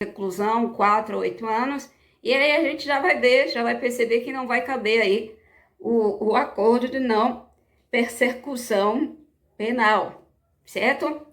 reclusão, 4 a 8 anos, e aí a gente já vai ver, já vai perceber que não vai caber aí o acordo de não persecução penal, certo?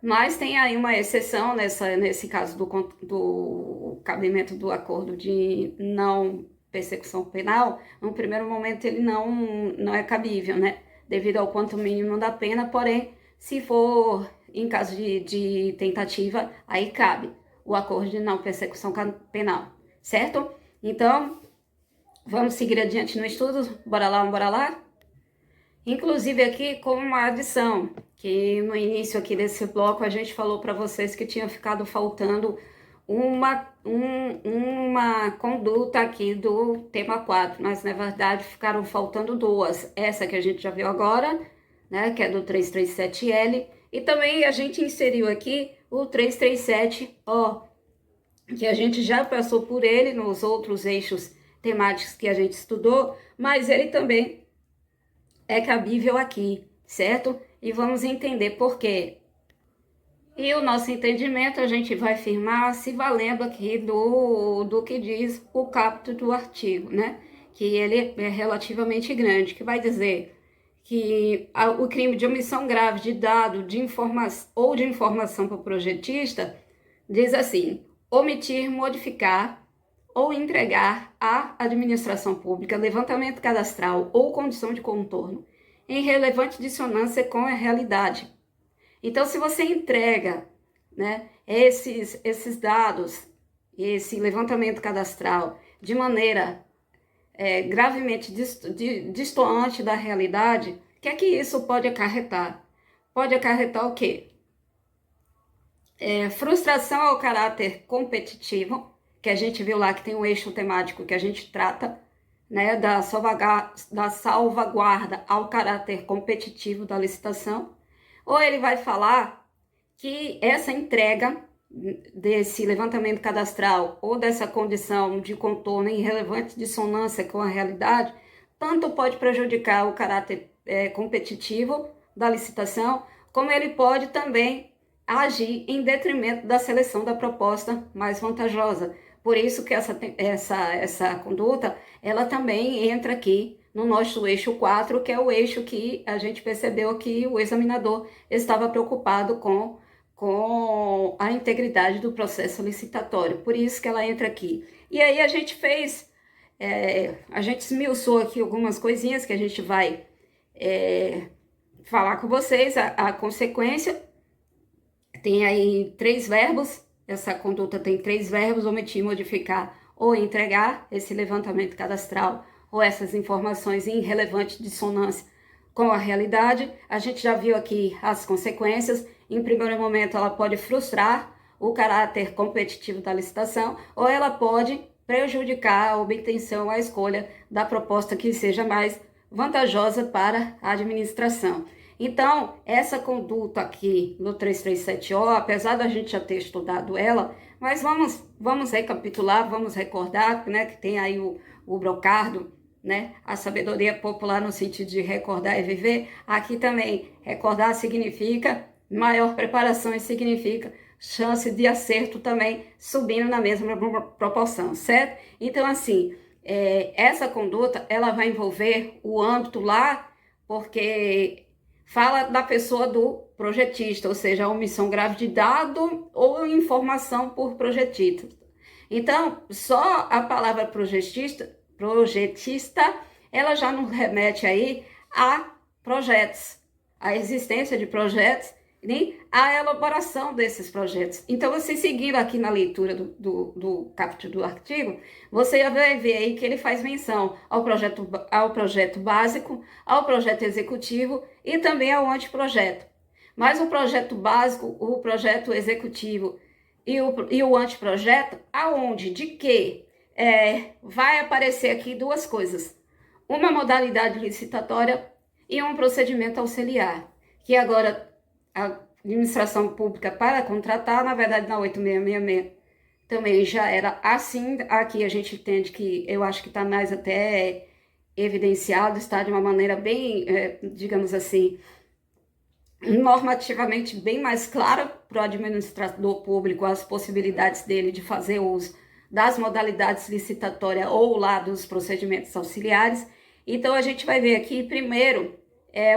Mas tem aí uma exceção nesse caso do cabimento do acordo de não persecução penal. No primeiro momento ele não é cabível, né? Devido ao quanto mínimo da pena, porém, se for em caso de tentativa, aí cabe o acordo de não persecução penal, certo? Então, vamos seguir adiante no estudo? Bora lá, bora lá? Inclusive aqui como uma adição, que no início aqui desse bloco a gente falou para vocês que tinha ficado faltando uma conduta aqui do tema 4, mas na verdade ficaram faltando duas. Essa que a gente já viu agora, né, que é do 337L, e também a gente inseriu aqui o 337O, que a gente já passou por ele nos outros eixos temáticos que a gente estudou, mas ele também é cabível aqui, certo? E vamos entender por quê. E o nosso entendimento a gente vai firmar se valendo aqui do que diz o caput do artigo, né? Que ele é relativamente grande, que vai dizer que o crime de omissão grave de dado de informação ou de informação para o projetista diz assim: omitir, modificar ou entregar à administração pública levantamento cadastral ou condição de contorno em relevante dissonância com a realidade. Então, se você entrega, né, esses dados, esse levantamento cadastral, de maneira gravemente distoante da realidade, o que é que isso pode acarretar? Pode acarretar o quê? Frustração ao caráter competitivo, que a gente viu lá que tem um eixo temático que a gente trata, né, da salvaguarda ao caráter competitivo da licitação, ou ele vai falar que essa entrega desse levantamento cadastral ou dessa condição de contorno em relevante dissonância com a realidade, tanto pode prejudicar o caráter competitivo da licitação, como ele pode também agir em detrimento da seleção da proposta mais vantajosa. Por isso que essa conduta, ela também entra aqui no nosso eixo 4, que é o eixo que a gente percebeu que o examinador estava preocupado com a integridade do processo licitatório. Por isso que ela entra aqui. E aí a gente a gente esmiuçou aqui algumas coisinhas que a gente vai falar com vocês, a consequência. Tem aí 3 verbos, essa conduta tem 3 verbos: omitir, modificar ou entregar esse levantamento cadastral ou essas informações em relevante dissonância com a realidade. A gente já viu aqui as consequências. Em primeiro momento, ela pode frustrar o caráter competitivo da licitação, ou ela pode prejudicar a obtenção, a escolha da proposta que seja mais vantajosa para a administração. Então, essa conduta aqui no 337O, apesar da gente já ter estudado ela, mas vamos recapitular, vamos recordar, né, que tem aí o brocardo, né, a sabedoria popular no sentido de recordar e viver. Aqui também, recordar significa maior preparação e significa chance de acerto também subindo na mesma proporção, certo? Então, assim, essa conduta, ela vai envolver o âmbito lá, porque fala da pessoa do projetista, ou seja, a omissão grave de dado ou informação por projetista. Então, só a palavra projetista, ela já nos remete aí a projetos, a existência de projetos, nem a elaboração desses projetos. Então, você seguindo aqui na leitura do caput do artigo, você vai ver aí que ele faz menção ao projeto básico, ao projeto executivo e também ao anteprojeto. Mas o projeto básico, o projeto executivo e o anteprojeto, aonde, de que vai aparecer aqui 2 coisas: uma modalidade licitatória e um procedimento auxiliar, que agora a administração pública para contratar, na verdade na 8666 também já era assim. Aqui a gente entende que, eu acho que está mais até evidenciado, está de uma maneira bem, digamos assim, normativamente bem mais clara para o administrador público as possibilidades dele de fazer uso das modalidades licitatórias ou lá dos procedimentos auxiliares. Então, a gente vai ver aqui, primeiro,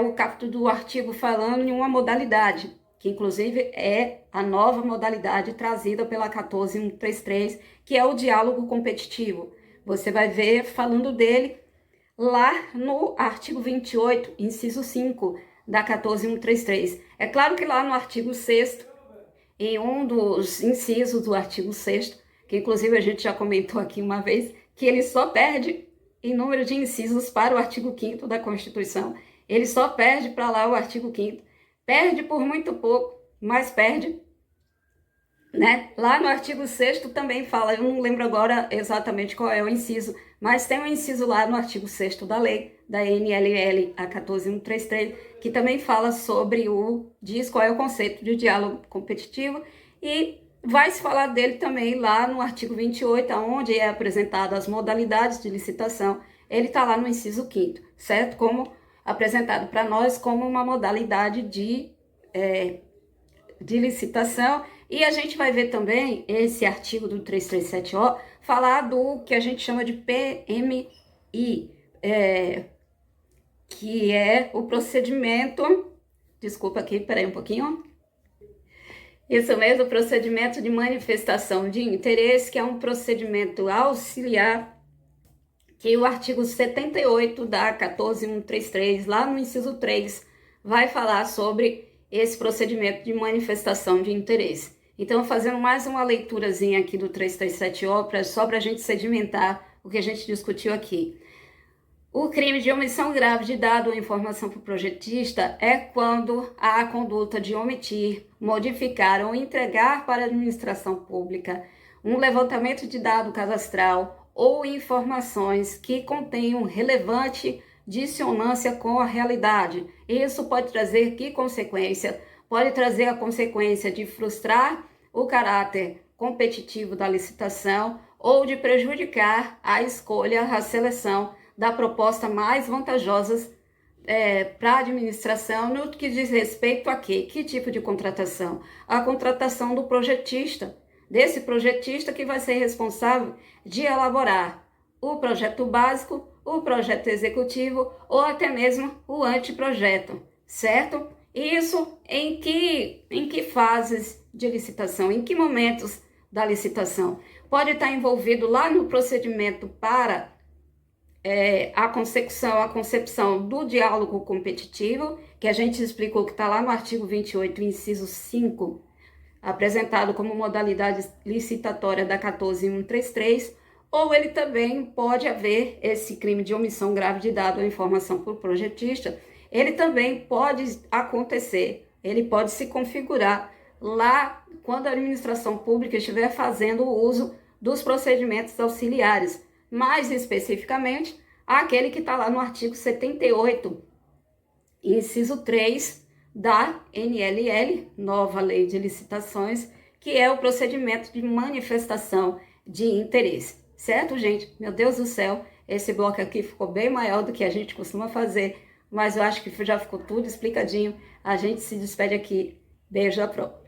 o capítulo do artigo falando em uma modalidade, que inclusive é a nova modalidade trazida pela 14133, que é o diálogo competitivo. Você vai ver falando dele lá no artigo 28, inciso 5, da 14133. É claro que lá no artigo 6º, em um dos incisos do artigo 6º, que inclusive a gente já comentou aqui uma vez, que ele só perde em número de incisos para o artigo 5º da Constituição. Ele só perde para lá o artigo 5º. Perde por muito pouco, mas perde, né? Lá no artigo 6º também fala, eu não lembro agora exatamente qual é o inciso, mas tem um inciso lá no artigo 6º da lei, da NLL, a 14133, que também fala sobre diz qual é o conceito de diálogo competitivo, e vai se falar dele também lá no artigo 28, onde é apresentado as modalidades de licitação. Ele está lá no inciso 5º, certo? Como apresentado para nós como uma modalidade de licitação. E a gente vai ver também esse artigo do 337O falar do que a gente chama de PMI, que é o procedimento, desculpa aqui, peraí um pouquinho, isso mesmo, o procedimento de manifestação de interesse, que é um procedimento auxiliar, que o artigo 78 da 14133, lá no inciso 3, vai falar sobre esse procedimento de manifestação de interesse. Então, fazendo mais uma leiturazinha aqui do 337O, só para a gente sedimentar o que a gente discutiu aqui. O crime de omissão grave de dado ou informação para o projetista é quando há a conduta de omitir, modificar ou entregar para a administração pública um levantamento de dado cadastral ou informações que contenham relevante dissonância com a realidade. Isso pode trazer que consequência? Pode trazer a consequência de frustrar o caráter competitivo da licitação ou de prejudicar a escolha, a seleção da proposta mais vantajosa para a administração no que diz respeito a quê? Que tipo de contratação? A contratação do projetista, desse projetista que vai ser responsável de elaborar o projeto básico, o projeto executivo ou até mesmo o anteprojeto, certo? Isso em que fases de licitação, em que momentos da licitação? Pode estar envolvido lá no procedimento para a concepção do diálogo competitivo, que a gente explicou que está lá no artigo 28, inciso 5, apresentado como modalidade licitatória da 14133, ou ele também pode haver esse crime de omissão grave de dado ou informação por projetista, ele também pode acontecer, ele pode se configurar lá quando a administração pública estiver fazendo o uso dos procedimentos auxiliares, mais especificamente, aquele que está lá no artigo 78, inciso 3 da NLL, nova lei de licitações, que é o procedimento de manifestação de interesse. Certo, gente? Meu Deus do céu, esse bloco aqui ficou bem maior do que a gente costuma fazer, mas eu acho que já ficou tudo explicadinho. A gente se despede aqui. Beijo, à próxima.